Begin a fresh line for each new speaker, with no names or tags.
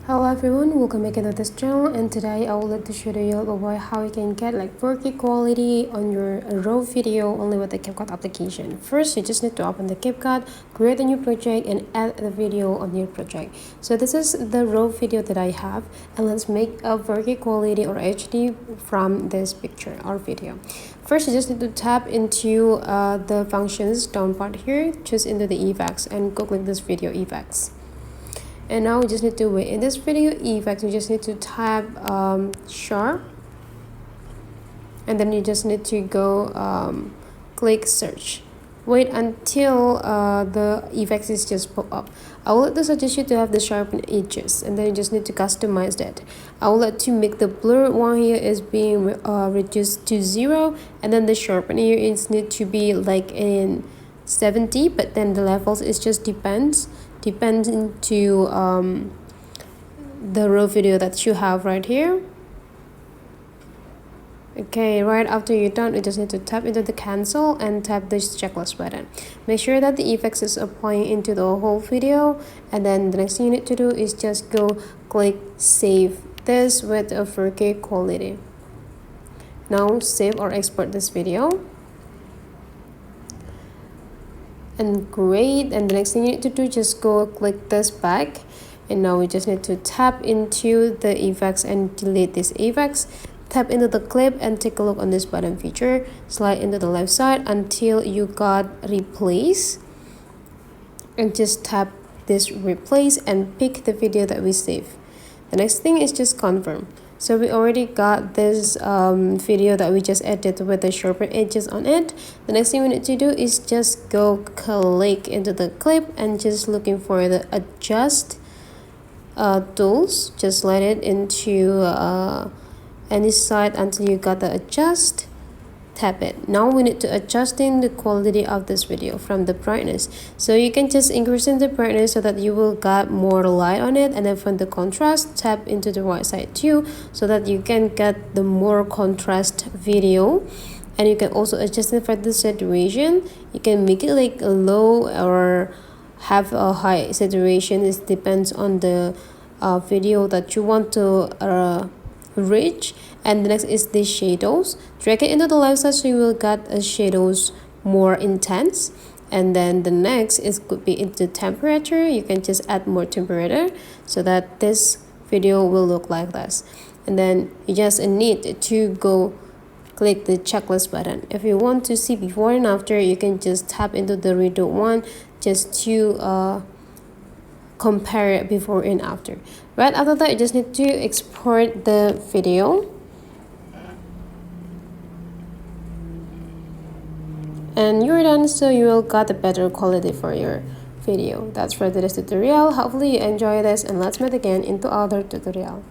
Hello everyone, welcome back to this channel, and today I would like to show you about how you can get like 4K quality on your raw video only with the CapCut application. First, you just need to open the CapCut, create a new project, and add the video on your project. So this is the raw video that I have, and let's make a 4K quality or HD from this picture or video. First, you just need to tap into the functions down part here, choose into the effects, and go click this video effects. And now we just need to wait. In this video effect, you just need to tap sharp, and then you just need to go click search. Wait until the effects is just pop up. I would like to suggest you to have the sharpen edges, and then you just need to customize that. I would like to make the blur one here is being reduced to 0, and then the sharpen here is need to be like in 70, but then the levels is just depending to the raw video that you have right here. Okay, right after you're done, you just need to tap into the cancel and tap this checklist button. Make sure that the effects is applying into the whole video, and then the next thing you need to do is just go click save this with a 4K quality. Now save or export this video. And great, and the next thing you need to do, just go click this back, and now we just need to tap into the effects and delete these effects. Tap into the clip and take a look on this button feature, slide into the left side until you got replace, and just tap this replace and pick the video that we save. The next thing is just confirm. So we already got this video that we just edited with the sharper edges on it. The next thing we need to do is just go click into the clip and just looking for the adjust tools. Just slide it into any side until you got the adjust. Tap it. Now we need to adjusting the quality of this video from the brightness. So you can just increase in the brightness so that you will get more light on it, and then from the contrast, tap into the right side too so that you can get the more contrast video. And you can also adjust it for the saturation. You can make it like a low or have a high saturation. It depends on the video that you want to reach. And the next is the shadows. Drag it into the left side so you will get a shadows more intense. And then the next is could be into temperature. You can just add more temperature so that this video will look like this. And then you just need to go click the checklist button. If you want to see before and after, you can just tap into the redo one just to compare it before and after. Right after that, you just need to export the video, and you're done. So you will got a better quality for your video. That's for today's tutorial. Hopefully you enjoy this, and let's meet again into other tutorial.